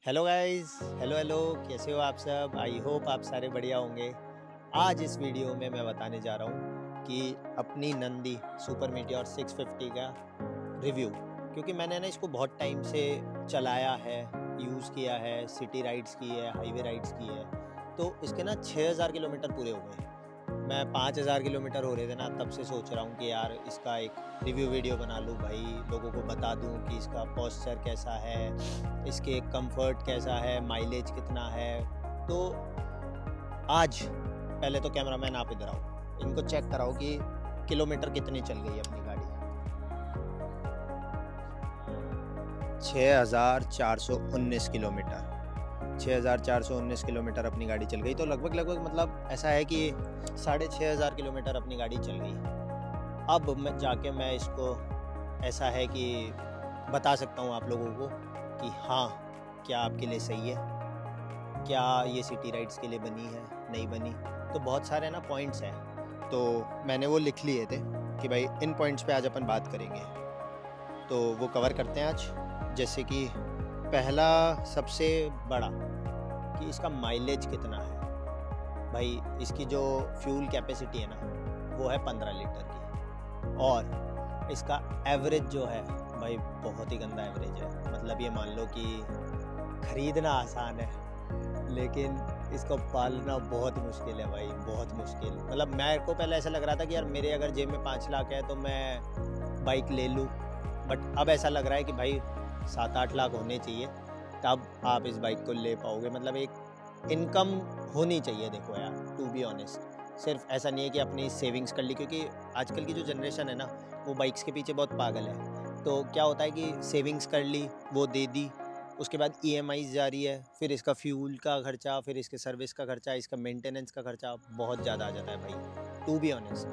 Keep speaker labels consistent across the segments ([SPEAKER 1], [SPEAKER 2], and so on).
[SPEAKER 1] Hello guys, hello कैसे हो आप सब। आई होप आप सारे बढ़िया होंगे। आज इस वीडियो में मैं बताने जा रहा हूँ कि अपनी नंदी सुपर मीटियोर 650 का रिव्यू, क्योंकि मैंने ना इसको बहुत टाइम से चलाया है, यूज़ किया है, सिटी राइड्स की है, हाईवे राइड्स की है। तो इसके ना 6000 किलोमीटर पूरे हो गए। मैं 5000 किलोमीटर हो रहे थे ना, तब से सोच रहा हूँ कि यार इसका एक रिव्यू वीडियो बना लूँ भाई, लोगों को बता दूँ कि इसका पोस्चर कैसा है, इसके कंफर्ट कैसा है, माइलेज कितना है। तो आज पहले तो कैमरामैन आप इधर आओ, इनको चेक कराओ कि किलोमीटर कितनी चल गई अपनी गाड़ी। 6419 किलोमीटर, 6419 किलोमीटर अपनी गाड़ी चल गई। तो लगभग मतलब ऐसा है कि 6500 किलोमीटर अपनी गाड़ी चल गई। अब मैं इसको ऐसा है कि बता सकता हूँ आप लोगों को कि हाँ, क्या आपके लिए सही है, क्या ये सिटी राइड्स के लिए बनी है, नहीं बनी। तो बहुत सारे ना पॉइंट्स हैं, तो मैंने वो लिख लिए थे कि भाई इन पॉइंट्स पे आज अपन बात करेंगे, तो वो कवर करते हैं आज। जैसे कि पहला सबसे बड़ा कि इसका माइलेज कितना है। भाई इसकी जो फ्यूल कैपेसिटी है ना, वो है 15 लीटर की, और इसका एवरेज जो है भाई बहुत ही गंदा एवरेज है। मतलब ये मान लो कि खरीदना आसान है लेकिन इसको पालना बहुत मुश्किल है भाई, बहुत मुश्किल। मतलब मेरे को पहले ऐसा लग रहा था कि यार मेरे अगर जेब में 5 लाख है तो मैं बाइक ले लूँ, बट अब ऐसा लग रहा है कि भाई 7-8 लाख होने चाहिए तब आप इस बाइक को ले पाओगे। मतलब एक इनकम होनी चाहिए। देखो यार, टू बी ऑनेस्ट, सिर्फ ऐसा नहीं है कि अपनी सेविंग्स कर ली, क्योंकि आजकल की जो जनरेशन है ना, वो बाइक्स के पीछे बहुत पागल है। तो क्या होता है कि सेविंग्स कर ली, वो दे दी, उसके बाद ईएमआईज़ जा रही है, फिर इसका फ्यूल का खर्चा, फिर इसके सर्विस का खर्चा, इसका मेंटेनेंस का खर्चा बहुत ज़्यादा आ जाता है भाई, टू बी ऑनेस्ट।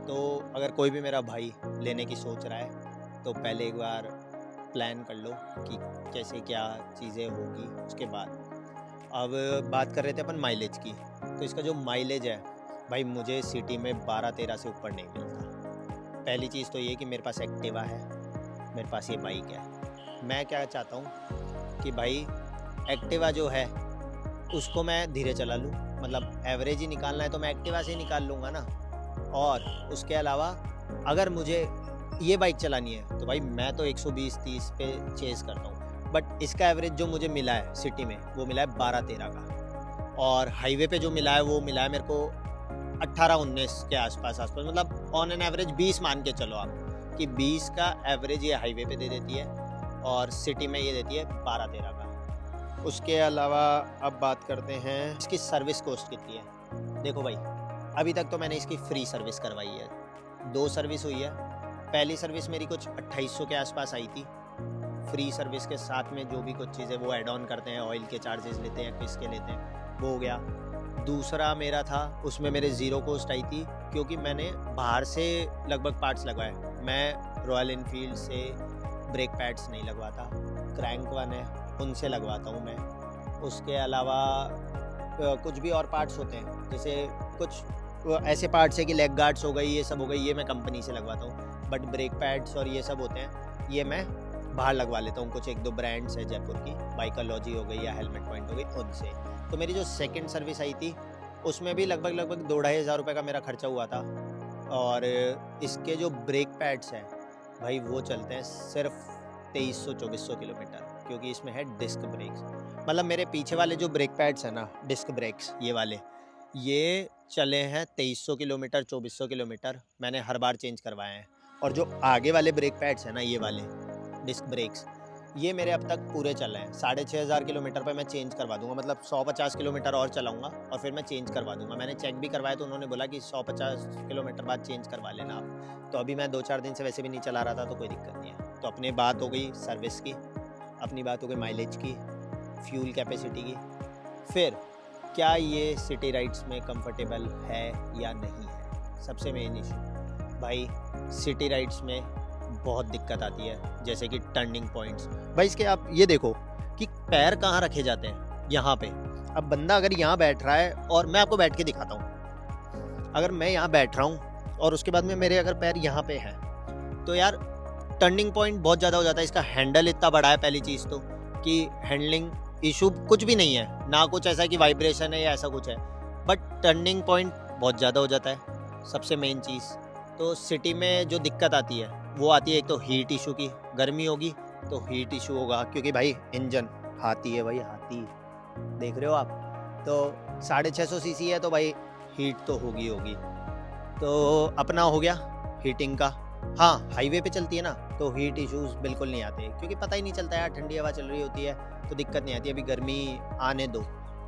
[SPEAKER 1] तो अगर कोई भी मेरा भाई लेने की सोच रहा है तो पहले एक बार प्लान कर लो कि कैसे क्या चीज़ें होगी। उसके बाद अब बात कर रहे थे अपन माइलेज की। तो इसका जो माइलेज है भाई, मुझे सिटी में 12-13 से ऊपर नहीं मिलता। पहली चीज़ तो ये कि मेरे पास एक्टिवा है, मेरे पास ये बाइक है। मैं क्या चाहता हूँ कि भाई एक्टिवा जो है उसको मैं धीरे चला लूँ, मतलब एवरेज ही निकालना है तो मैं एक्टिवा से ही निकाल लूँगा ना। और उसके अलावा अगर मुझे ये बाइक चलानी है तो भाई मैं तो 120-130 पे चेज़ करता हूँ, बट इसका एवरेज जो मुझे मिला है सिटी में वो मिला है 12-13 का, और हाईवे पे जो मिला है वो मिला है मेरे को 18-19 के आसपास। मतलब ऑन एन एवरेज 20 मान के चलो आप कि 20 का एवरेज ये हाईवे पे दे देती है और सिटी में ये देती है 12-13 का। उसके अलावा अब बात करते हैं इसकी सर्विस कॉस्ट कितनी है। देखो भाई, अभी तक तो मैंने इसकी फ्री सर्विस करवाई है, 2 सर्विस हुई है। पहली सर्विस मेरी कुछ 2800 के आसपास आई थी। फ्री सर्विस के साथ में जो भी कुछ चीज़ें वो ऐड ऑन करते हैं, ऑयल के चार्जेस लेते हैं, किसके लेते हैं, वो हो गया। दूसरा मेरा था, उसमें मेरे ज़ीरो कॉस्ट आई थी, क्योंकि मैंने बाहर से लगभग पार्ट्स लगवाए। मैं रॉयल इनफील्ड से ब्रेक पैड्स नहीं लगवाता, क्रैंक वन है उनसे लगवाता हूँ मैं। उसके अलावा कुछ भी और पार्ट्स होते हैं, जैसे कुछ ऐसे पार्ट्स है कि लेग गार्ड्स हो गई, ये सब हो गई, ये मैं कंपनी से लगवाता हूँ। बट ब्रेक पैड्स और ये सब होते हैं, ये मैं बाहर लगवा लेता हूँ। कुछ 1-2 ब्रांड्स है जयपुर की, बाइकोलॉजी हो गई या हेलमेट पॉइंट हो गई, उनसे। तो मेरी जो सेकंड सर्विस आई थी उसमें भी लगभग 2-2.5 हज़ार रुपये का मेरा खर्चा हुआ था। और इसके जो ब्रेक पैड्स हैं भाई, वो चलते हैं सिर्फ 2300-2400 किलोमीटर, क्योंकि इसमें है डिस्क ब्रेक्स। मतलब मेरे पीछे वाले जो ब्रेक पैड्स हैं ना, डिस्क ब्रेक्स ये वाले, ये चले हैं 2300 किलोमीटर, 2400 किलोमीटर, मैंने हर बार चेंज करवाए हैं। और जो आगे वाले ब्रेक पैड्स हैं ना, ये वाले डिस्क ब्रेक्स, ये मेरे अब तक पूरे चल रहे हैं। 6500 किलोमीटर पे मैं चेंज करवा दूंगा, मतलब 150 किलोमीटर और चलाऊंगा और फिर मैं चेंज करवा दूंगा। मैंने चेक भी करवाया तो उन्होंने बोला कि 150 किलोमीटर बाद चेंज करवा लेना आप। तो अभी मैं 2-4 दिन से वैसे भी नहीं चला रहा था, तो कोई दिक्कत नहीं है। तो अपनी बात हो गई सर्विस की, अपनी बात हो गई माइलेज की, फ्यूल कैपेसिटी की। फिर क्या ये सिटी राइड्स में कंफर्टेबल है या नहीं है, सबसे मेन इशू भाई। सिटी राइड्स में बहुत दिक्कत आती है, जैसे कि टर्निंग पॉइंट्स। भाई इसके आप ये देखो कि पैर कहाँ रखे जाते हैं, यहाँ पे। अब बंदा अगर यहाँ बैठ रहा है, और मैं आपको बैठ के दिखाता हूँ, अगर मैं यहाँ बैठ रहा हूँ और उसके बाद में मेरे अगर पैर यहाँ पे हैं, तो यार टर्निंग पॉइंट बहुत ज़्यादा हो जाता है। इसका हैंडल इतना बड़ा है, पहली चीज़ तो कि हैंडलिंग इशू कुछ भी नहीं है, ना कुछ ऐसा कि वाइब्रेशन है या ऐसा कुछ है, बट टर्निंग पॉइंट बहुत ज़्यादा हो जाता है, सबसे मेन चीज़। तो सिटी में जो दिक्कत आती है वो आती है एक तो हीट इशू की, गर्मी होगी तो हीट इशू होगा, क्योंकि भाई इंजन हाथी है भाई, हाथी देख रहे हो आप, तो 650 सीसी है तो भाई हीट तो होगी होगी। तो अपना हो गया हीटिंग का। हाँ, हाईवे पे चलती है ना तो हीट इश्यूज बिल्कुल नहीं आते, क्योंकि पता ही नहीं चलता यार, ठंडी हवा चल रही होती है तो दिक्कत नहीं आती। अभी गर्मी आने दो,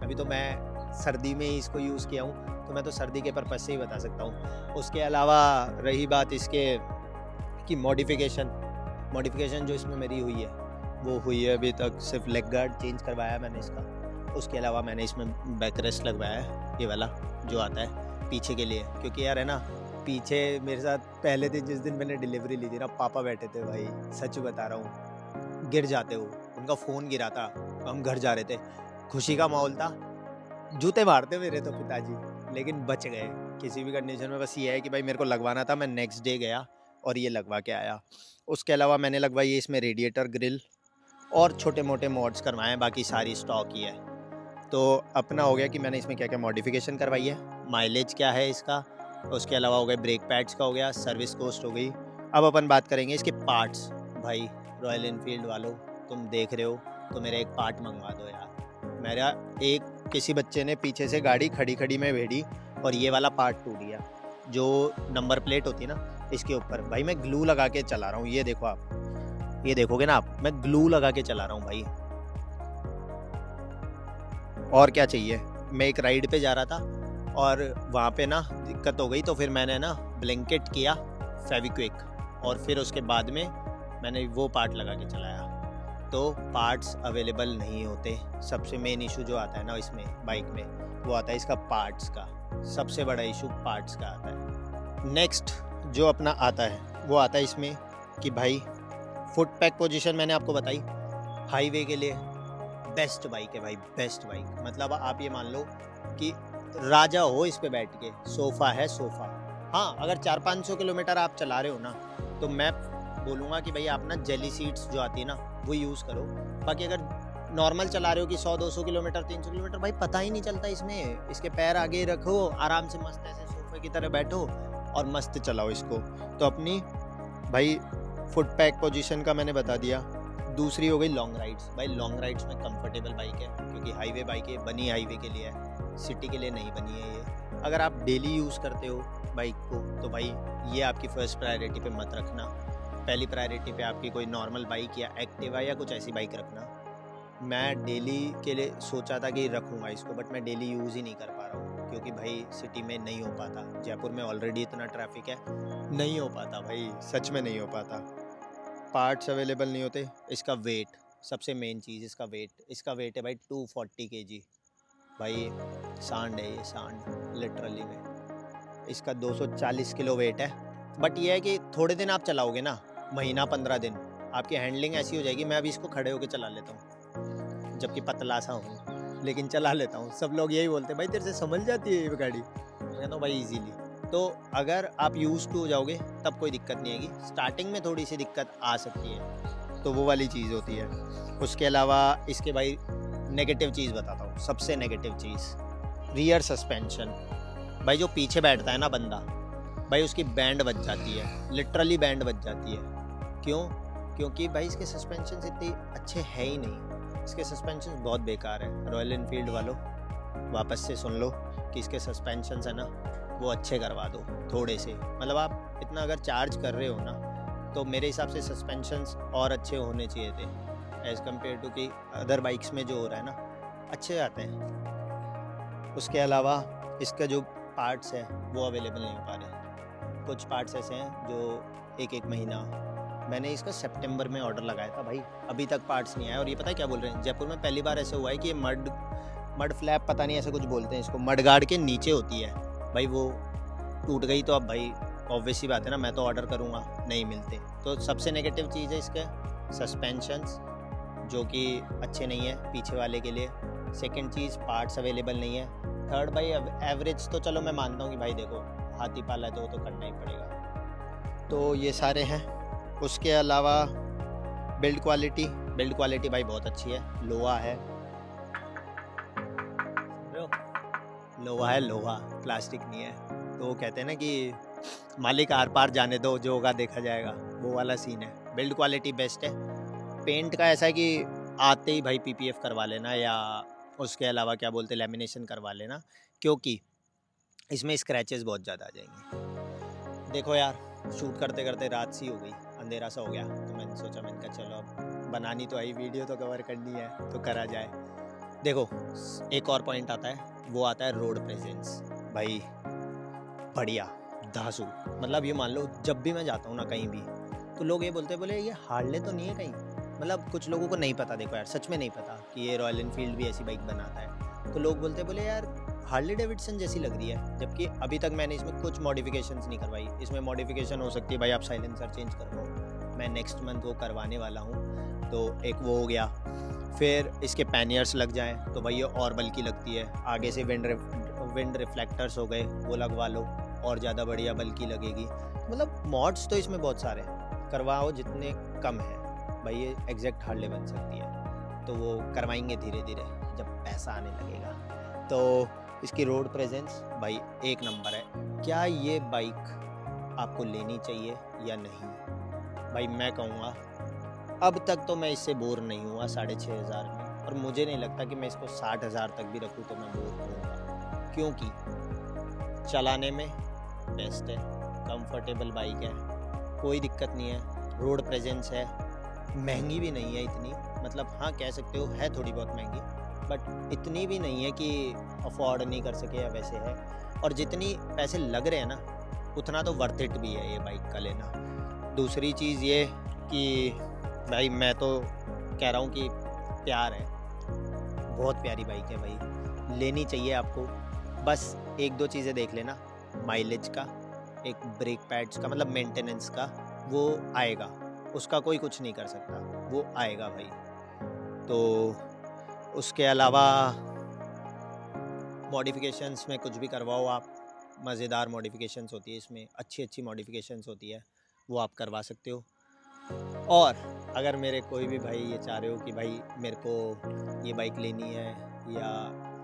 [SPEAKER 1] अभी तो मैं सर्दी में ही इसको यूज़ किया हूँ, तो मैं तो सर्दी के पर्पज़ से ही बता सकता हूँ। उसके अलावा रही बात इसके कि मॉडिफिकेशन जो इसमें मेरी हुई है वो हुई है अभी तक सिर्फ लेग गार्ड चेंज करवाया मैंने इसका। उसके अलावा मैंने इसमें बैक रेस्ट लगवाया है, ये वाला जो आता है पीछे के लिए, क्योंकि यार है ना, पीछे मेरे साथ पहले दिन जिस दिन मैंने डिलीवरी ली थी ना, पापा बैठे थे भाई, सच बता रहा हूँ, गिर जाते हो, उनका फ़ोन गिरा था, हम घर जा रहे थे, खुशी का माहौल था, जूते मारते मेरे तो पिताजी, लेकिन बच गए किसी भी कंडीशन में। बस ये है कि भाई मेरे को लगवाना था, मैं नेक्स्ट डे गया और ये लगवा के आया। उसके अलावा मैंने लगवाई है इसमें रेडिएटर ग्रिल और छोटे मोटे मॉड्स करवाए हैं, बाकी सारी स्टॉक ही है। तो अपना हो गया कि मैंने इसमें क्या क्या मॉडिफिकेशन करवाई है, माइलेज क्या है इसका, उसके अलावा हो गए ब्रेक पैड्स का हो गया, सर्विस कॉस्ट हो गई। अब अपन बात करेंगे इसके पार्ट्स। भाई रॉयल इनफील्ड वालों, तुम देख रहे हो तो मेरा एक पार्ट मंगवा दो यार। मेरा एक किसी बच्चे ने पीछे से गाड़ी खड़ी में भेड़ी और ये वाला पार्ट टूट गया, जो नंबर प्लेट होती है ना इसके ऊपर, भाई मैं ग्लू लगा के चला रहा हूँ, ये देखो आप, ये देखोगे ना आप, मैं ग्लू लगा के चला रहा हूँ भाई। और क्या चाहिए, मैं एक राइड पे जा रहा था और वहाँ पे ना दिक्कत हो गई, तो फिर मैंने ना ब्लैंकेट किया फेविक्विक, और फिर उसके बाद में मैंने वो पार्ट लगा के चलाया। तो पार्ट्स अवेलेबल नहीं होते, सबसे मेन इशू जो आता है ना इसमें बाइक में वो आता है इसका पार्ट्स का, सबसे बड़ा इशू पार्ट्स का आता है। नेक्स्ट जो अपना आता है वो आता है इसमें कि भाई फुट पैक पोजीशन मैंने आपको बताई, हाईवे के लिए बेस्ट बाइक है भाई, बेस्ट बाइक। मतलब आप ये मान लो कि राजा हो इस पे बैठ के, सोफ़ा है सोफ़ा। हाँ, अगर 400-500 किलोमीटर आप चला रहे हो ना तो मैं बोलूँगा कि भाई आप ना जेली सीट्स जो आती है ना वो यूज़ करो। बाकी अगर नॉर्मल चला रहे हो कि 100-200 किलोमीटर 300 किलोमीटर, भाई पता ही नहीं चलता इसमें, इसके पैर आगे रखो, आराम से मस्त ऐसे सोफे की तरह बैठो और मस्त चलाओ इसको। तो अपनी भाई फुट पैक पोजीशन का मैंने बता दिया। दूसरी हो गई लॉन्ग राइड्स। भाई लॉन्ग राइड्स में कंफर्टेबल बाइक है, क्योंकि हाईवे बाइक है, बनी हाईवे के लिए है, सिटी के लिए नहीं बनी है ये। अगर आप डेली यूज़ करते हो बाइक को तो भाई ये आपकी फर्स्ट प्रायोरिटी पे मत रखना, पहली प्रायोरिटी पे आपकी कोई नॉर्मल बाइक या एक्टिवा या कुछ ऐसी बाइक रखना। मैं डेली के लिए सोचा था कि रखूँगा इसको, बट मैं डेली यूज़ ही नहीं कर पा रहा हूँ, क्योंकि भाई सिटी में नहीं हो पाता, जयपुर में ऑलरेडी इतना ट्रैफिक है, नहीं हो पाता भाई, सच में नहीं हो पाता। पार्ट्स अवेलेबल नहीं होते। इसका वेट, सबसे मेन चीज़ इसका वेट है भाई 240 kg। भाई सांड है ये, सांड लिटरली में। इसका 240 किलो वेट है। बट ये है कि थोड़े दिन आप चलाओगे ना, महीना 15 दिन, आपकी हैंडलिंग ऐसी हो जाएगी। मैं अभी इसको खड़े होकर चला लेता हूँ, जबकि पतला सा हूँ, लेकिन चला लेता हूँ। सब लोग यही बोलते हैं भाई तेरे से संभल जाती है ये गाड़ी, मैं कहता हूँ भाई ईजीली। तो अगर आप यूज़ टू हो जाओगे तब कोई दिक्कत नहीं आएगी, स्टार्टिंग में थोड़ी सी दिक्कत आ सकती है, तो वो वाली चीज़ होती है। उसके अलावा इसके भाई नेगेटिव चीज़ बताता हूँ, सबसे नेगेटिव चीज़ रियर सस्पेंशन। भाई जो पीछे बैठता है ना बंदा, भाई उसकी बैंड बज जाती है, लिटरली बैंड बज जाती है। क्यों? क्योंकि भाई इसके सस्पेंशन इतने अच्छे हैं ही नहीं, इसके सस्पेंशन बहुत बेकार है। रॉयल इनफील्ड वालों वापस से सुन लो कि इसके सस्पेंशन है ना वो अच्छे करवा दो थोड़े से। मतलब आप इतना अगर चार्ज कर रहे हो ना, तो मेरे हिसाब से सस्पेंशंस और अच्छे होने चाहिए थे एज़ कम्पेयर टू कि अदर बाइक्स में जो हो रहा है ना, अच्छे आते हैं। उसके अलावा इसका जो पार्ट्स है वो अवेलेबल नहीं हो पा रहे। कुछ पार्ट्स ऐसे हैं जो एक महीना, मैंने इसका सितंबर में ऑर्डर लगाया था भाई, अभी तक पार्ट्स नहीं आए। और ये पता है क्या बोल रहे हैं, जयपुर में पहली बार ऐसे हुआ है कि ये मड फ्लैप, पता नहीं ऐसे कुछ बोलते हैं इसको, मड गार्ड के नीचे होती है भाई, वो टूट गई। तो अब भाई ऑब्वियस ही बात है ना, मैं तो ऑर्डर करूँगा, नहीं मिलते। तो सबसे नेगेटिव चीज़ है इसके सस्पेंशंस, जो कि अच्छे नहीं है पीछे वाले के लिए। सेकंड चीज़ पार्ट्स अवेलेबल नहीं है। थर्ड भाई एवरेज तो चलो मैं मानता हूँ कि भाई देखो हाथी पाला है तो वो तो करना ही पड़ेगा। तो ये सारे हैं। उसके अलावा बिल्ड क्वालिटी भाई बहुत अच्छी है, लोहा है, लोहा है लोहा, प्लास्टिक नहीं है। तो वो कहते हैं ना कि मालिक आर पार जाने दो, जो होगा देखा जाएगा, वो वाला सीन है। बिल्ड क्वालिटी बेस्ट है। पेंट का ऐसा है कि आते ही भाई पीपीएफ करवा लेना, या उसके अलावा क्या बोलते लेमिनेशन करवा लेना, क्योंकि इसमें स्क्रैचेस बहुत ज़्यादा आ जाएंगे। देखो यार, शूट करते करते रात सी हो गई, अंधेरा सा हो गया, तो मैंने सोचा, मैंने कहा चलो अब बनानी तो आई, वीडियो तो कवर करनी है तो करा जाए। देखो एक और पॉइंट आता है, वो आता है रोड प्रेजेंस। भाई बढ़िया धांसू, मतलब ये मान लो जब भी मैं जाता हूँ ना कहीं भी, तो लोग ये बोलते बोले ये हार्ले तो नहीं है कहीं, मतलब कुछ लोगों को नहीं पता, देखो यार सच में नहीं पता कि ये रॉयल एनफील्ड भी ऐसी बाइक बनाता है। तो लोग बोलते बोले यार हार्ले डेविडसन जैसी लग रही है, जबकि अभी तक मैंने इसमें कुछ मॉडिफिकेशंस नहीं करवाई। इसमें मॉडिफिकेशन हो सकती है भाई, आप साइलेंसर चेंज करवाओ, मैं नेक्स्ट मंथ वो करवाने वाला हूँ, तो एक वो हो गया। फिर इसके पैनियर्स लग जाएं तो भाई ये और बल्कि लगती है। आगे से विंड रिफ्लेक्टर्स हो गए, वो लगवा लो, और ज़्यादा बढ़िया बल्कि लगेगी। मतलब मॉड्स तो इसमें बहुत सारे हैं, करवाओ जितने कम है भाई, ये एग्जैक्ट हार्ले बन सकती है। तो वो करवाएंगे धीरे धीरे जब पैसा आने लगेगा। तो इसकी रोड प्रेजेंस भाई एक नंबर है। क्या ये बाइक आपको लेनी चाहिए या नहीं? भाई मैं कहूँगा अब तक तो मैं इससे बोर नहीं हुआ 6,500 में, और मुझे नहीं लगता कि मैं इसको 60,000 तक भी रखूँ तो मैं बोर होऊंगा, क्योंकि चलाने में बेस्ट है, कंफर्टेबल बाइक है, कोई दिक्कत नहीं है, रोड प्रेजेंस है, महंगी भी नहीं है इतनी, मतलब हाँ कह सकते हो है थोड़ी बहुत महंगी, बट इतनी भी नहीं है कि अफोर्ड नहीं कर सके या वैसे है। और जितनी पैसे लग रहे हैं ना, उतना तो वर्थ इट भी है ये बाइक का लेना। दूसरी चीज़ ये कि भाई मैं तो कह रहा हूँ कि प्यार है, बहुत प्यारी बाइक है भाई, लेनी चाहिए आपको। बस एक दो चीज़ें देख लेना, माइलेज का, एक ब्रेक पैड्स का, मतलब मेंटेनेंस का, वो आएगा, उसका कोई कुछ नहीं कर सकता, वो आएगा भाई। तो उसके अलावा मॉडिफिकेशंस में कुछ भी करवाओ आप, मज़ेदार मॉडिफिकेशंस होती है इसमें, अच्छी अच्छी मॉडिफिकेशंस होती है, वो आप करवा सकते हो। और अगर मेरे कोई भी भाई ये चाह रहे हो कि भाई मेरे को ये बाइक लेनी है, या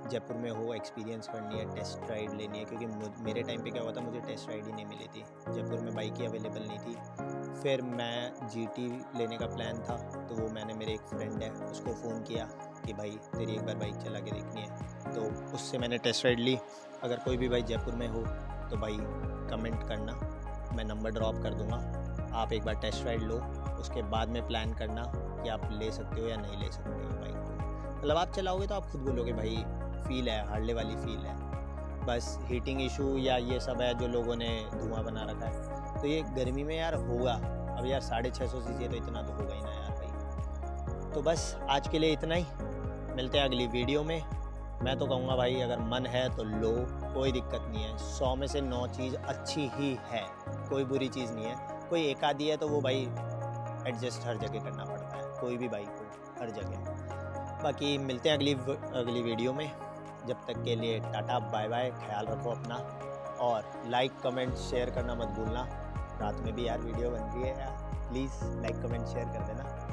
[SPEAKER 1] जयपुर में हो एक्सपीरियंस करनी है, टेस्ट राइड लेनी है, क्योंकि मेरे टाइम पे क्या हुआ था, मुझे टेस्ट राइड ही नहीं मिली थी, जयपुर में बाइक ही अवेलेबल नहीं थी। फिर मैं जीटी लेने का प्लान था, तो वो मैंने, मेरे एक फ्रेंड है उसको फ़ोन किया कि भाई तेरी एक बार बाइक चला के देखनी है, तो उससे मैंने टेस्ट राइड ली। अगर कोई भी भाई जयपुर में हो तो भाई कमेंट करना, मैं नंबर ड्रॉप कर दूँगा, आप एक बार टेस्ट राइड लो, उसके बाद में प्लान करना कि आप ले सकते हो या नहीं ले सकते हो बाइक को। मतलब आप चलाओगे तो आप खुद बोलोगे भाई फील है, हार्ले वाली फील है। बस हीटिंग इशू या ये सब है जो लोगों ने धुआं बना रखा है, तो ये गर्मी में यार होगा। अब यार 650 सीसी है तो इतना तो होगा ही ना यार भाई। तो बस आज के लिए इतना ही, मिलते हैं अगली वीडियो में। मैं तो कहूँगा भाई अगर मन है तो लो, कोई दिक्कत नहीं है, 100 में से 9 चीज़ अच्छी ही है, कोई बुरी चीज़ नहीं है। कोई एक आधी है तो वो भाई एडजस्ट हर जगह करना पड़ता है, कोई भी बाइक हो हर जगह। बाकी मिलते हैं अगली वीडियो में, जब तक के लिए टाटा बाय बाय, ख्याल रखो अपना, और लाइक कमेंट शेयर करना मत भूलना। रात में भी यार वीडियो बन रही है यार, प्लीज़ लाइक कमेंट शेयर कर देना।